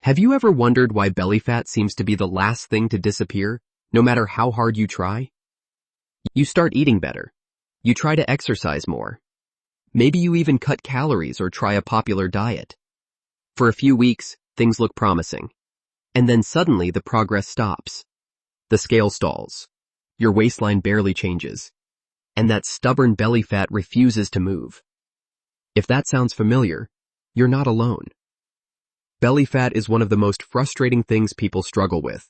Have you ever wondered why belly fat seems to be the last thing to disappear, no matter how hard you try? You start eating better. You try to exercise more. Maybe you even cut calories or try a popular diet. For a few weeks, things look promising. And then suddenly the progress stops. The scale stalls. Your waistline barely changes. And that stubborn belly fat refuses to move. If that sounds familiar, you're not alone. Belly fat is one of the most frustrating things people struggle with.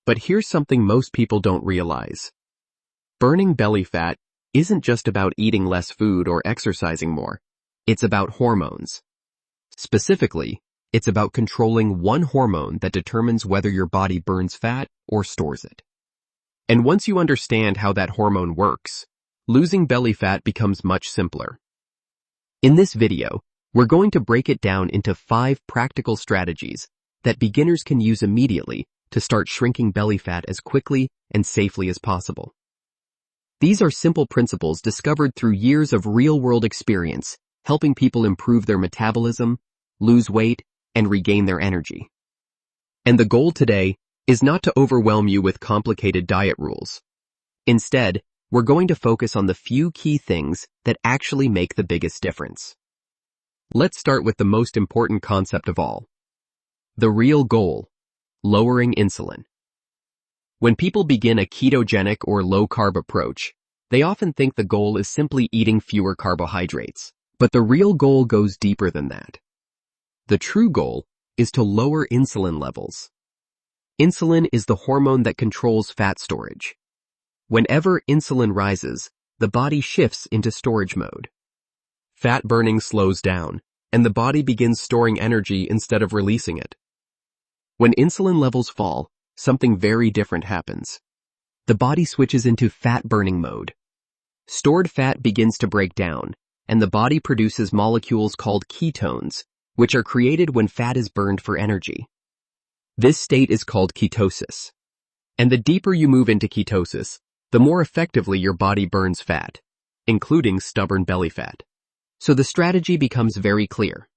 But here's something most people don't realize. Burning belly fat isn't just about eating less food or exercising more. It's about hormones. Specifically, it's about controlling one hormone that determines whether your body burns fat or stores it. And once you understand how that hormone works, losing belly fat becomes much simpler. In this video, we're going to break it down into 5 practical strategies that beginners can use immediately to start shrinking belly fat as quickly and safely as possible. These are simple principles discovered through years of real-world experience, helping people improve their metabolism, lose weight, and regain their energy. And the goal today is not to overwhelm you with complicated diet rules. Instead, we're going to focus on the few key things that actually make the biggest difference. Let's start with the most important concept of all. The real goal: lowering insulin. When people begin a ketogenic or low-carb approach, they often think the goal is simply eating fewer carbohydrates. But the real goal goes deeper than that. The true goal is to lower insulin levels. Insulin is the hormone that controls fat storage. Whenever insulin rises, the body shifts into storage mode. Fat burning slows down, and the body begins storing energy instead of releasing it. When insulin levels fall, something very different happens. The body switches into fat-burning mode. Stored fat begins to break down, and the body produces molecules called ketones, which are created when fat is burned for energy. This state is called ketosis. And the deeper you move into ketosis, the more effectively your body burns fat, including stubborn belly fat. So the strategy becomes very clear.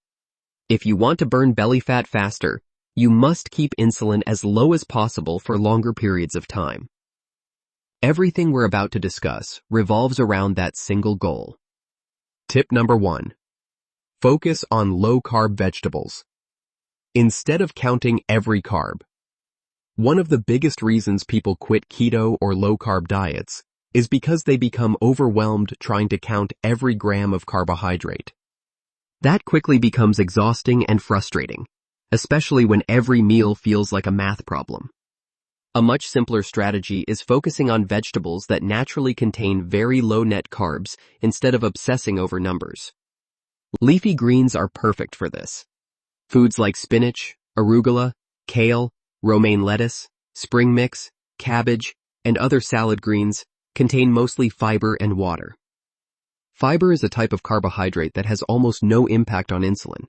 If you want to burn belly fat faster, you must keep insulin as low as possible for longer periods of time. Everything we're about to discuss revolves around that single goal. Tip number 1. Focus on low-carb vegetables. Instead of counting every carb. One of the biggest reasons people quit keto or low-carb diets is because they become overwhelmed trying to count every gram of carbohydrate. That quickly becomes exhausting and frustrating, especially when every meal feels like a math problem. A much simpler strategy is focusing on vegetables that naturally contain very low net carbs instead of obsessing over numbers. Leafy greens are perfect for this. Foods like spinach, arugula, kale, romaine lettuce, spring mix, cabbage, and other salad greens contain mostly fiber and water. Fiber is a type of carbohydrate that has almost no impact on insulin.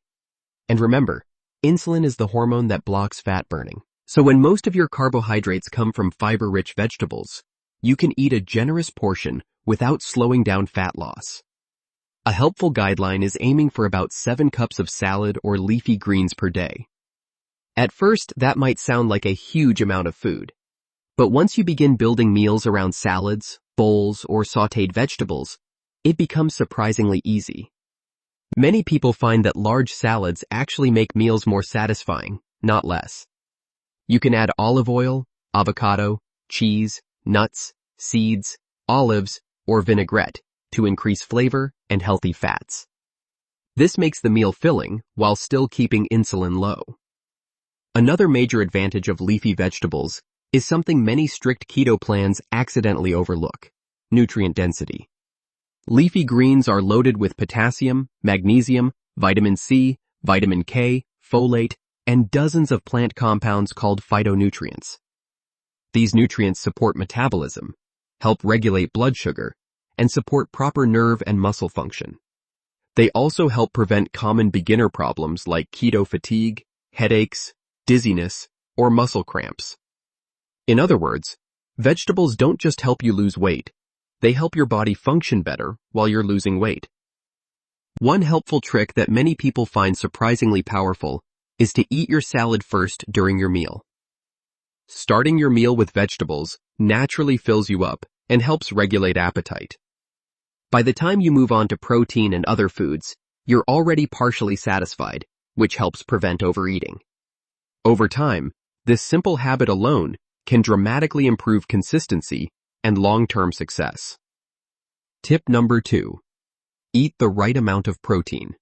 And remember, insulin is the hormone that blocks fat burning. So when most of your carbohydrates come from fiber-rich vegetables, you can eat a generous portion without slowing down fat loss. A helpful guideline is aiming for about 7 cups of salad or leafy greens per day. At first, that might sound like a huge amount of food. But once you begin building meals around salads, bowls, or sautéed vegetables, it becomes surprisingly easy. Many people find that large salads actually make meals more satisfying, not less. You can add olive oil, avocado, cheese, nuts, seeds, olives, or vinaigrette to increase flavor and healthy fats. This makes the meal filling while still keeping insulin low. Another major advantage of leafy vegetables is something many strict keto plans accidentally overlook: nutrient density. Leafy greens are loaded with potassium, magnesium, vitamin C, vitamin K, folate, and dozens of plant compounds called phytonutrients. These nutrients support metabolism, help regulate blood sugar, and support proper nerve and muscle function. They also help prevent common beginner problems like keto fatigue, headaches, dizziness, or muscle cramps. In other words, vegetables don't just help you lose weight, they help your body function better while you're losing weight. One helpful trick that many people find surprisingly powerful is to eat your salad first during your meal. Starting your meal with vegetables naturally fills you up and helps regulate appetite. By the time you move on to protein and other foods, you're already partially satisfied, which helps prevent overeating. Over time, this simple habit alone can dramatically improve consistency and long-term success. Tip number 2. Eat the right amount of protein.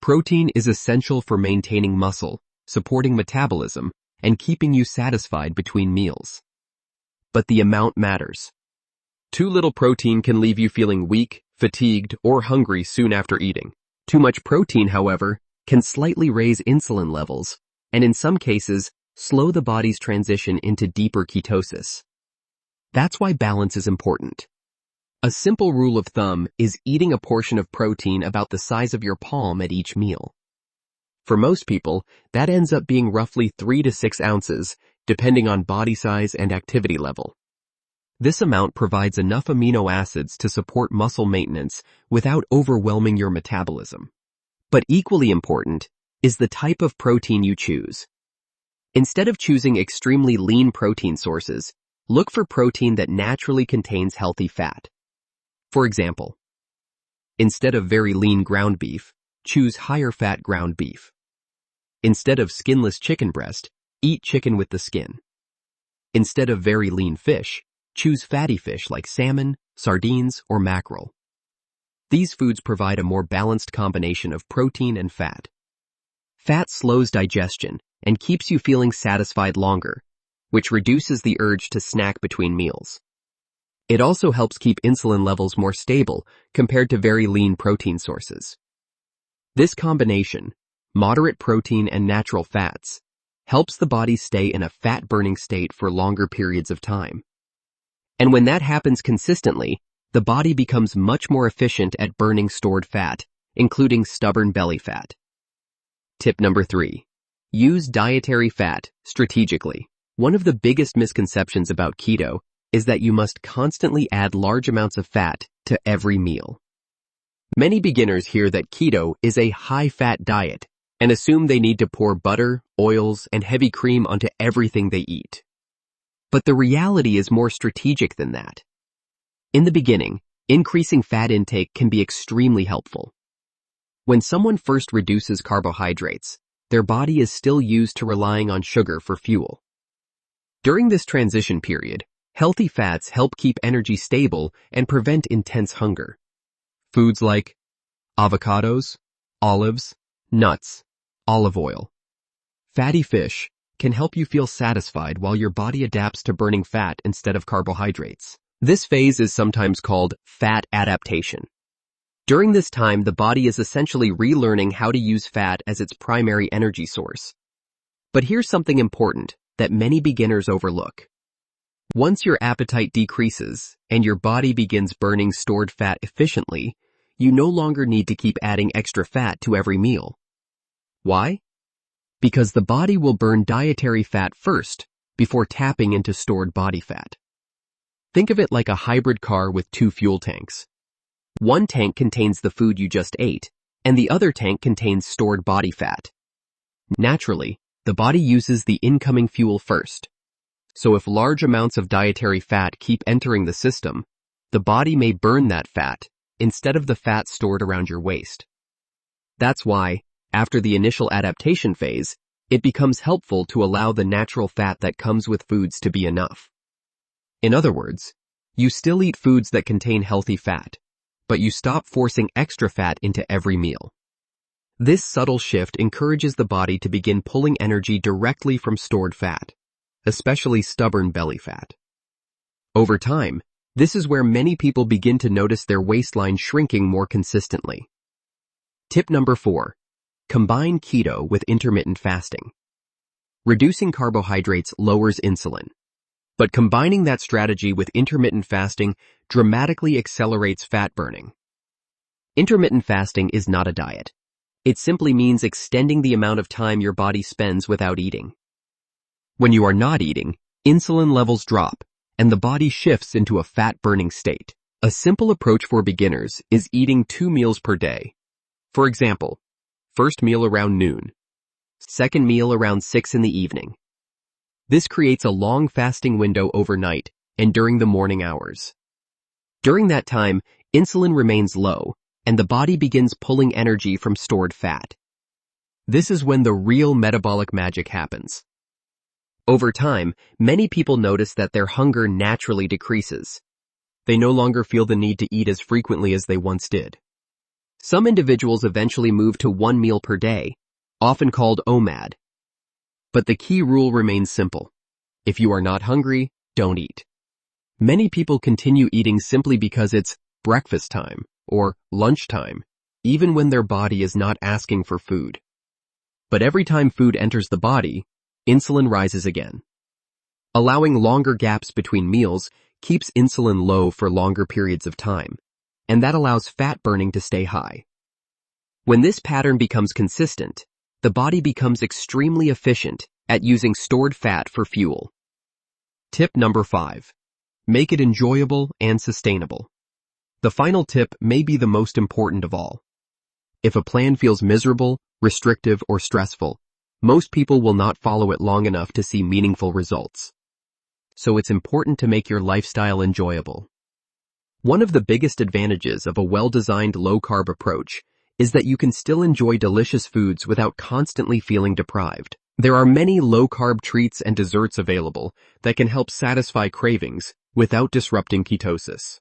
Protein is essential for maintaining muscle, supporting metabolism, and keeping you satisfied between meals. But the amount matters. Too little protein can leave you feeling weak, fatigued, or hungry soon after eating. Too much protein, however, can slightly raise insulin levels, and in some cases, slow the body's transition into deeper ketosis. That's why balance is important. A simple rule of thumb is eating a portion of protein about the size of your palm at each meal. For most people, that ends up being roughly 3 to 6 ounces, depending on body size and activity level. This amount provides enough amino acids to support muscle maintenance without overwhelming your metabolism. But equally important is the type of protein you choose. Instead of choosing extremely lean protein sources, look for protein that naturally contains healthy fat. For example, instead of very lean ground beef, choose higher fat ground beef. Instead of skinless chicken breast, eat chicken with the skin. Instead of very lean fish, choose fatty fish like salmon, sardines, or mackerel. These foods provide a more balanced combination of protein and fat. Fat slows digestion and keeps you feeling satisfied longer, which reduces the urge to snack between meals. It also helps keep insulin levels more stable compared to very lean protein sources. This combination, moderate protein and natural fats, helps the body stay in a fat-burning state for longer periods of time. And when that happens consistently, the body becomes much more efficient at burning stored fat, including stubborn belly fat. Tip number 3. Use dietary fat strategically. One of the biggest misconceptions about keto is that you must constantly add large amounts of fat to every meal. Many beginners hear that keto is a high-fat diet and assume they need to pour butter, oils, and heavy cream onto everything they eat. But the reality is more strategic than that. In the beginning, increasing fat intake can be extremely helpful. When someone first reduces carbohydrates, their body is still used to relying on sugar for fuel. During this transition period, healthy fats help keep energy stable and prevent intense hunger. Foods like avocados, olives, nuts, olive oil, fatty fish can help you feel satisfied while your body adapts to burning fat instead of carbohydrates. This phase is sometimes called fat adaptation. During this time, the body is essentially relearning how to use fat as its primary energy source. But here's something important that many beginners overlook. Once your appetite decreases and your body begins burning stored fat efficiently, you no longer need to keep adding extra fat to every meal. Why? Because the body will burn dietary fat first before tapping into stored body fat. Think of it like a hybrid car with 2 fuel tanks. One tank contains the food you just ate, and the other tank contains stored body fat. Naturally, the body uses the incoming fuel first. So if large amounts of dietary fat keep entering the system, the body may burn that fat instead of the fat stored around your waist. That's why, after the initial adaptation phase, it becomes helpful to allow the natural fat that comes with foods to be enough. In other words, you still eat foods that contain healthy fat, but you stop forcing extra fat into every meal. This subtle shift encourages the body to begin pulling energy directly from stored fat, especially stubborn belly fat. Over time, this is where many people begin to notice their waistline shrinking more consistently. Tip number 4. Combine keto with intermittent fasting. Reducing carbohydrates lowers insulin, but combining that strategy with intermittent fasting dramatically accelerates fat burning. Intermittent fasting is not a diet. It simply means extending the amount of time your body spends without eating. When you are not eating, insulin levels drop, and the body shifts into a fat-burning state. A simple approach for beginners is eating 2 meals per day. For example, first meal around noon, second meal around 6 in the evening. This creates a long fasting window overnight and during the morning hours. During that time, insulin remains low, and the body begins pulling energy from stored fat. This is when the real metabolic magic happens. Over time, many people notice that their hunger naturally decreases. They no longer feel the need to eat as frequently as they once did. Some individuals eventually move to 1 meal per day, often called OMAD. But the key rule remains simple. If you are not hungry, don't eat. Many people continue eating simply because it's breakfast time or lunchtime, even when their body is not asking for food. But every time food enters the body, insulin rises again. Allowing longer gaps between meals keeps insulin low for longer periods of time, and that allows fat burning to stay high. When this pattern becomes consistent, the body becomes extremely efficient at using stored fat for fuel. Tip number 5. Make it enjoyable and sustainable. The final tip may be the most important of all. If a plan feels miserable, restrictive, or stressful, most people will not follow it long enough to see meaningful results. So it's important to make your lifestyle enjoyable. One of the biggest advantages of a well-designed low-carb approach is that you can still enjoy delicious foods without constantly feeling deprived. There are many low-carb treats and desserts available that can help satisfy cravings without disrupting ketosis.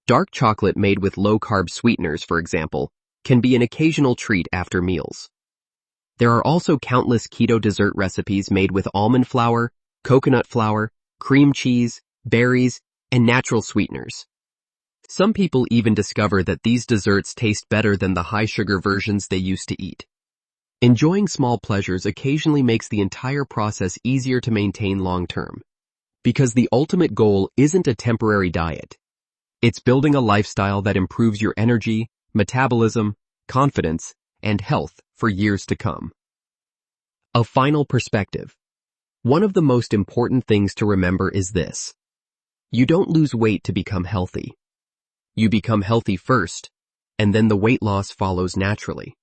Dark chocolate made with low-carb sweeteners, for example, can be an occasional treat after meals. There are also countless keto dessert recipes made with almond flour, coconut flour, cream cheese, berries, and natural sweeteners. Some people even discover that these desserts taste better than the high-sugar versions they used to eat. Enjoying small pleasures occasionally makes the entire process easier to maintain long-term, because the ultimate goal isn't a temporary diet. It's building a lifestyle that improves your energy, metabolism, confidence, and health for years to come. A final perspective. One of the most important things to remember is this. You don't lose weight to become healthy. You become healthy first, and then the weight loss follows naturally.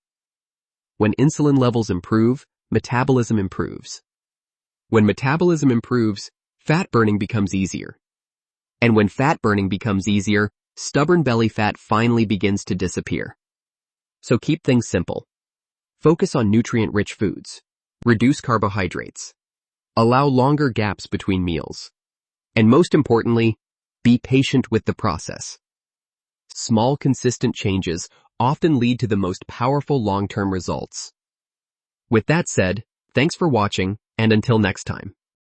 When insulin levels improve, metabolism improves. When metabolism improves, fat burning becomes easier. And when fat burning becomes easier, stubborn belly fat finally begins to disappear. So keep things simple. Focus on nutrient-rich foods. Reduce carbohydrates. Allow longer gaps between meals. And most importantly, be patient with the process. Small, consistent changes often lead to the most powerful long-term results. With that said, thanks for watching, and until next time.